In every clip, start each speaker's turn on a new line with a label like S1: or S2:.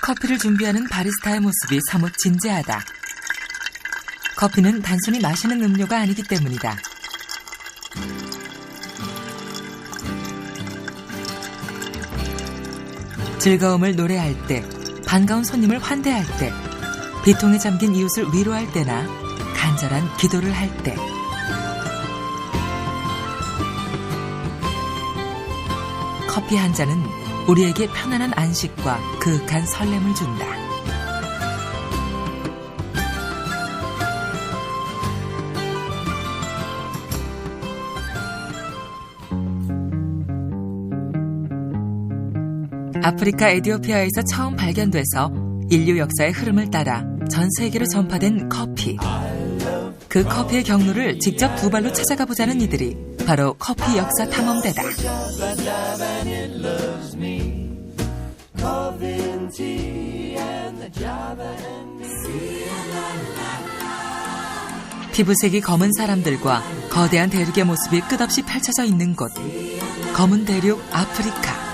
S1: 커피를 준비하는 바리스타의 모습이 사뭇 진지하다. 커피는 단순히 마시는 음료가 아니기 때문이다. 즐거움을 노래할 때, 반가운 손님을 환대할 때, 비통에 잠긴 이웃을 위로할 때나 간절한 기도를 할 때. 커피 한 잔은 우리에게 편안한 안식과 그윽한 설렘을 준다. 아프리카 에티오피아에서 처음 발견돼서 인류 역사의 흐름을 따라 전 세계로 전파된 커피. 그 커피의 경로를 직접 두 발로 찾아가 보자는 이들이 바로 커피 역사 탐험대다. 피부색이 검은 사람들과 거대한 대륙의 모습이 끝없이 펼쳐져 있는 곳. 검은 대륙 아프리카.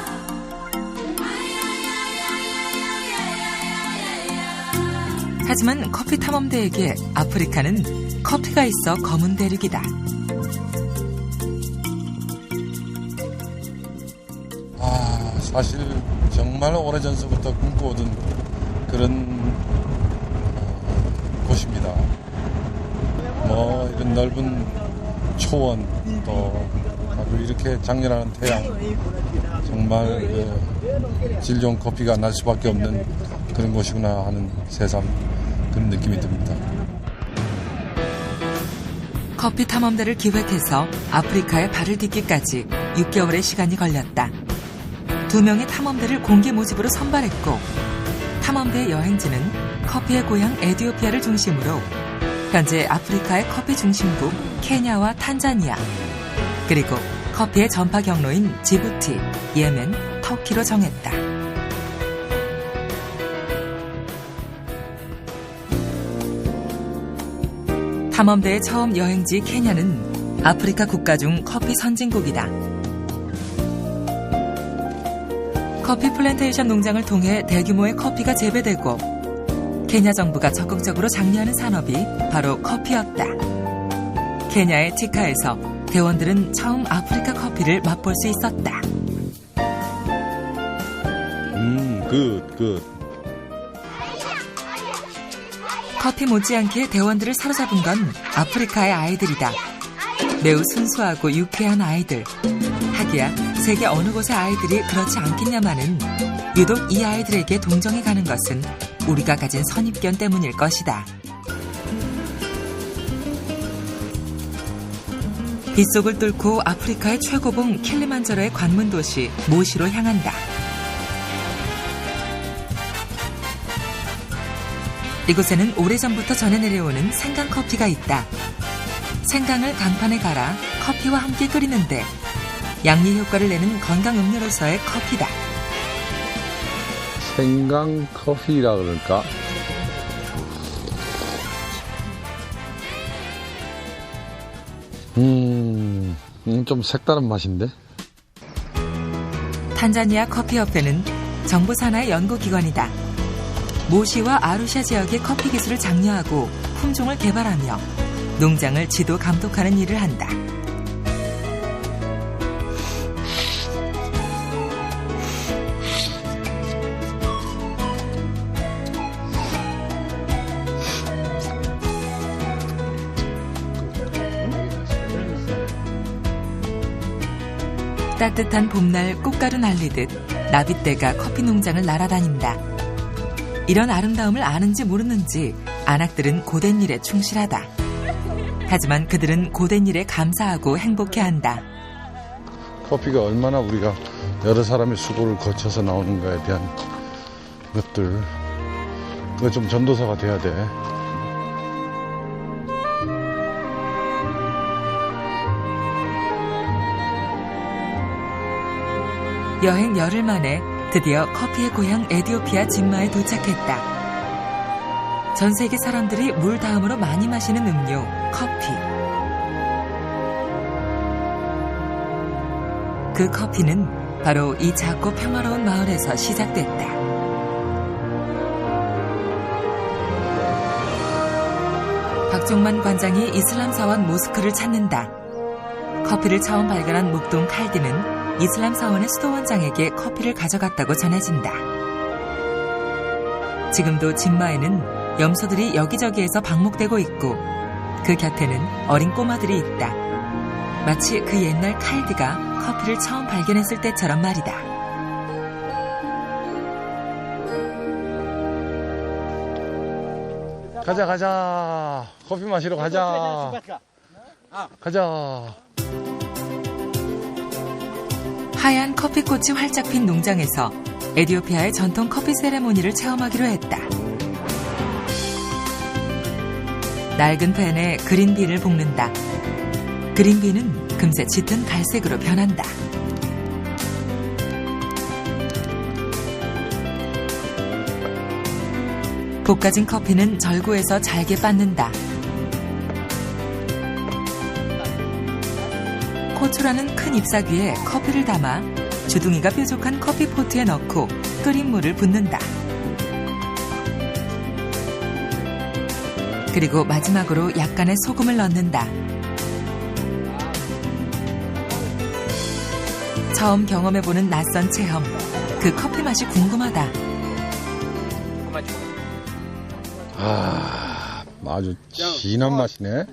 S1: 하지만 커피 탐험대에게 아프리카는 커피가 있어 검은 대륙이다.
S2: 사실 정말 오래전서부터 꿈꿔오던 그런 곳입니다. 이런 넓은 초원, 또 아주 이렇게 장렬하는 태양, 정말 질 좋은 커피가 날 수밖에 없는 그런 곳이구나 하는 새삼 그런 느낌이 듭니다.
S1: 커피 탐험대를 기획해서 아프리카에 발을 딛기까지 6개월의 시간이 걸렸다. 2명의 탐험대를 공개 모집으로 선발했고, 탐험대의 여행지는 커피의 고향 에티오피아를 중심으로 현재 아프리카의 커피 중심국 케냐와 탄자니아, 그리고 커피의 전파 경로인 지부티, 예멘, 터키로 정했다. 탐험대의 처음 여행지 케냐는 아프리카 국가 중 커피 선진국이다. 커피 플랜테이션 농장을 통해 대규모의 커피가 재배되고 케냐 정부가 적극적으로 장려하는 산업이 바로 커피였다. 케냐의 티카에서 대원들은 처음 아프리카 커피를 맛볼 수 있었다.
S2: 굿.
S1: 커피 못지않게 대원들을 사로잡은 건 아프리카의 아이들이다. 매우 순수하고 유쾌한 아이들. 하기야 세계 어느 곳의 아이들이 그렇지 않겠냐마는 유독 이 아이들에게 동정이 가는 것은 우리가 가진 선입견 때문일 것이다. 빗속을 뚫고 아프리카의 최고봉 킬리만자로의 관문 도시 모시로 향한다. 이곳에는 오래전부터 전해 내려오는 생강 커피가 있다. 생강을 강판에 갈아 커피와 함께 끓이는데 양리 효과를 내는 건강 음료로서의 커피다.
S2: 생강 커피라 그럴까? 좀 색다른 맛인데?
S1: 탄자니아 커피협회는 정부 산하의 연구기관이다. 모시와 아루샤 지역의 커피 기술을 장려하고 품종을 개발하며 농장을 지도 감독하는 일을 한다. 따뜻한 봄날 꽃가루 날리듯 나빗대가 커피 농장을 날아다닌다. 이런 아름다움을 아는지 모르는지 안악들은 고된 일에 충실하다. 하지만 그들은 고된 일에 감사하고 행복해한다.
S2: 커피가 얼마나 우리가 여러 사람의 수고를 거쳐서 나오는가에 대한 것들, 그거 좀 전도사가 돼야 돼.
S1: 여행 열흘 만에 드디어 커피의 고향 에티오피아 진마에 도착했다. 전 세계 사람들이 물 다음으로 많이 마시는 음료, 커피. 그 커피는 바로 이 작고 평화로운 마을에서 시작됐다. 박종만 관장이 이슬람 사원 모스크를 찾는다. 커피를 처음 발견한 목동 칼디는 이슬람 사원의 수도원장에게 커피를 가져갔다고 전해진다. 지금도 진마에는 염소들이 여기저기에서 방목되고 있고 그 곁에는 어린 꼬마들이 있다. 마치 그 옛날 칼디가 커피를 처음 발견했을 때처럼 말이다.
S2: 가자. 커피 마시러 가자. 가자.
S1: 하얀 커피꽃이 활짝 핀 농장에서 에티오피아의 전통 커피 세레모니를 체험하기로 했다. 낡은 팬에 그린비를 볶는다. 그린비는 금세 짙은 갈색으로 변한다. 볶아진 커피는 절구에서 잘게 빻는다. 코초라는 큰 잎사귀에 커피를 담아 주둥이가 뾰족한 커피 포트에 넣고 끓인 물을 붓는다. 그리고 마지막으로 약간의 소금을 넣는다. 처음 경험해보는 낯선 체험. 그 커피 맛이 궁금하다.
S2: 아주 진한 맛이네.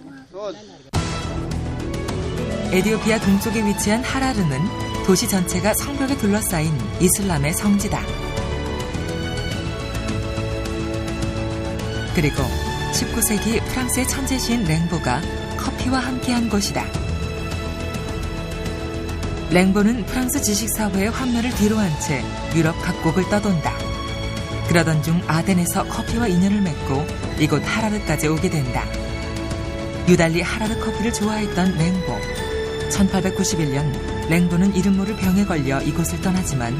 S1: 에티오피아 동쪽에 위치한 하라르는 도시 전체가 성벽에 둘러싸인 이슬람의 성지다. 그리고 19세기 프랑스의 천재시인 랭보가 커피와 함께한 곳이다. 랭보는 프랑스 지식사회의 환멸을 뒤로한 채 유럽 각국을 떠돈다. 그러던 중 아덴에서 커피와 인연을 맺고 이곳 하라르까지 오게 된다. 유달리 하라르 커피를 좋아했던 랭보. 1891년 랭보는 이름 모를 병에 걸려 이곳을 떠나지만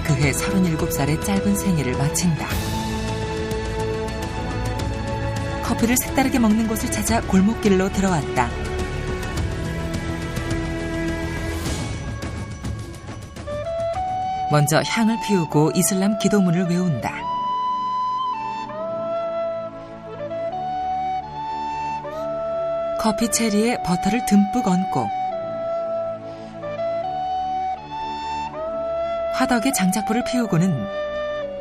S1: 그해 37살의 짧은 생애를 마친다. 커피를 색다르게 먹는 곳을 찾아 골목길로 들어왔다. 먼저 향을 피우고 이슬람 기도문을 외운다. 커피 체리에 버터를 듬뿍 얹고 화덕에 장작불을 피우고는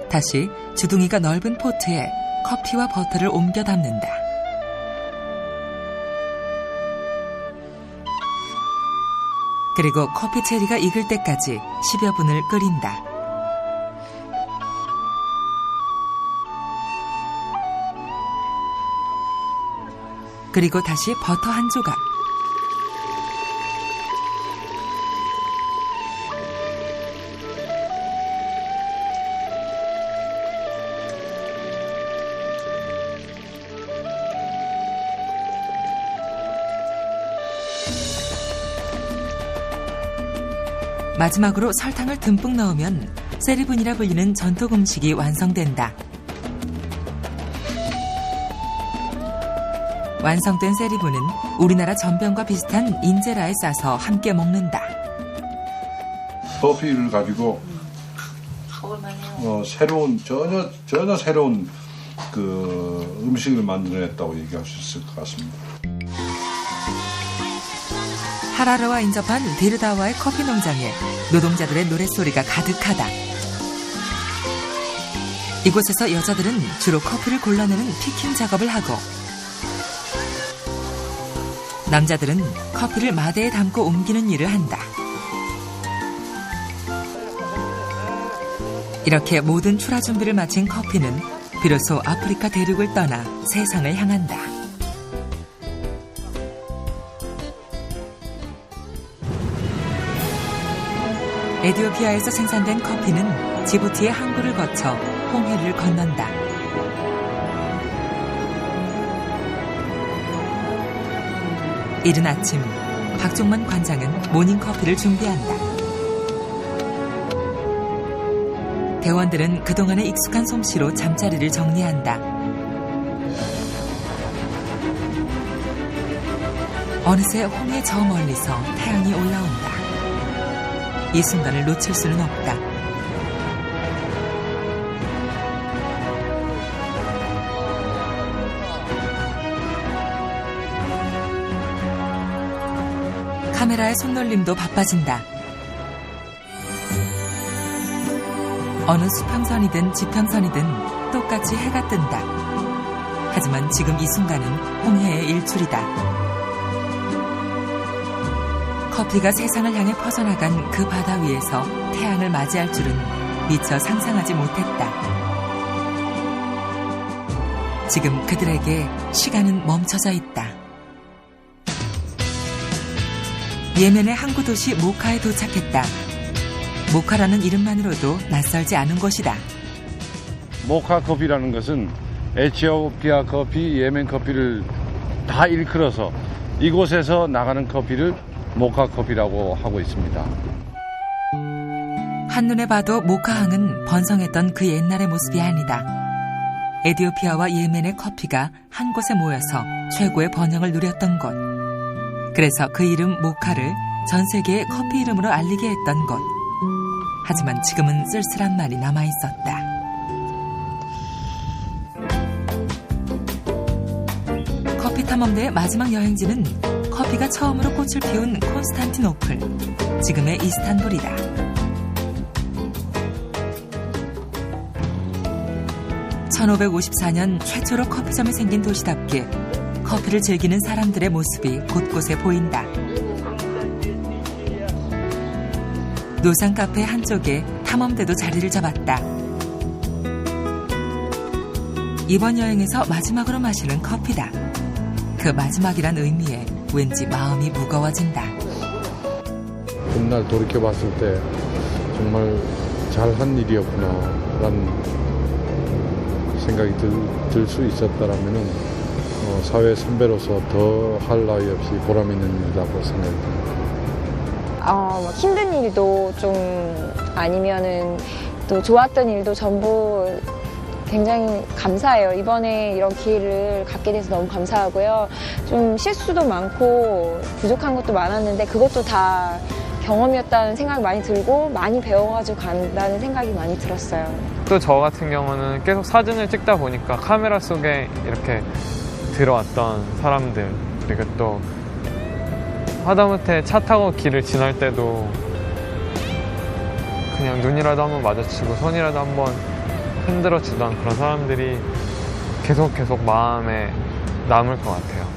S1: 다시 주둥이가 넓은 포트에 커피와 버터를 옮겨 담는다. 그리고 커피 체리가 익을 때까지 10여 분을 끓인다. 그리고 다시 버터 한 조각. 마지막으로 설탕을 듬뿍 넣으면 세리분이라 불리는 전통 음식이 완성된다. 완성된 세리분은 우리나라 전병과 비슷한 인제라에 싸서 함께 먹는다.
S2: 커피를 가지고 전혀 새로운 그 음식을 만들어냈다고 얘기할 수 있을 것 같습니다.
S1: 하라르와 인접한 디르다와의 커피 농장에 노동자들의 노랫소리가 가득하다. 이곳에서 여자들은 주로 커피를 골라내는 피킹 작업을 하고 남자들은 커피를 마대에 담고 옮기는 일을 한다. 이렇게 모든 출하 준비를 마친 커피는 비로소 아프리카 대륙을 떠나 세상을 향한다. 에티오피아에서 생산된 커피는 지부티의 항구를 거쳐 홍해를 건넌다. 이른 아침, 박종만 관장은 모닝커피를 준비한다. 대원들은 그동안의 익숙한 솜씨로 잠자리를 정리한다. 어느새 홍해 저 멀리서 태양이 올라온다. 이 순간을 놓칠 수는 없다. 카메라의 손놀림도 바빠진다. 어느 수평선이든 지평선이든 똑같이 해가 뜬다. 하지만 지금 이 순간은 홍해의 일출이다. 커피가 세상을 향해 퍼져나간 그 바다 위에서 태양을 맞이할 줄은 미처 상상하지 못했다. 지금 그들에게 시간은 멈춰져 있다. 예멘의 항구 도시 모카에 도착했다. 모카라는 이름만으로도 낯설지 않은 곳이다.
S2: 모카 커피라는 것은 에티오피아 커피, 예멘 커피를 다 일컬어서 이곳에서 나가는 커피를 모카 커피라고 하고 있습니다.
S1: 한눈에 봐도 모카항은 번성했던 그 옛날의 모습이 아니다. 에티오피아와 예멘의 커피가 한 곳에 모여서 최고의 번영을 누렸던 곳. 그래서 그 이름 모카를 전 세계의 커피 이름으로 알리게 했던 곳. 하지만 지금은 쓸쓸한 말이 남아있었다. 커피 탐험대의 마지막 여행지는 커피가 처음으로 꽃을 피운 콘스탄티노플, 지금의 이스탄불이다. (1554년) 최초로 커피점이 생긴 도시답게 커피를 즐기는 사람들의 모습이 곳곳에 보인다. 노상 카페 한쪽에 탐험대도 자리를 잡았다. 이번 여행에서 마지막으로 마시는 커피다. 그 마지막이란 의미에 왠지 마음이 무거워진다.
S2: 훗날 돌이켜봤을 때 정말 잘한 일이었구나라는 생각이 들 수 있었다라면은 사회 선배로서 더 할 나위 없이 보람 있는 일이라고 생각합니다.
S3: 힘든 일도 좀 아니면은 또 좋았던 일도 전부 굉장히 감사해요. 이번에 이런 기회를 갖게 돼서 너무 감사하고요. 좀 실수도 많고 부족한 것도 많았는데 그것도 다 경험이었다는 생각이 많이 들고 많이 배워가지고 간다는 생각이 많이 들었어요.
S4: 또 저 같은 경우는 계속 사진을 찍다 보니까 카메라 속에 이렇게 들어왔던 사람들, 그리고 또 하다못해 차 타고 길을 지날 때도 그냥 눈이라도 한번 마주치고 손이라도 한번 흔들어 주던 그런 사람들이 계속 마음에 남을 것 같아요.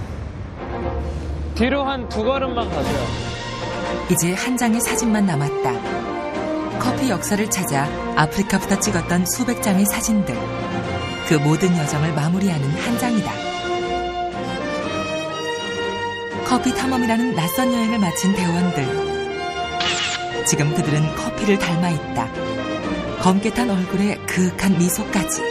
S4: 뒤로 한 2걸음만 가세요.
S1: 이제 한 장의 사진만 남았다. 커피 역사를 찾아 아프리카부터 찍었던 수백 장의 사진들. 그 모든 여정을 마무리하는 한 장이다. 커피 탐험이라는 낯선 여행을 마친 대원들. 지금 그들은 커피를 닮아 있다. 검게 탄 얼굴에 그윽한 미소까지.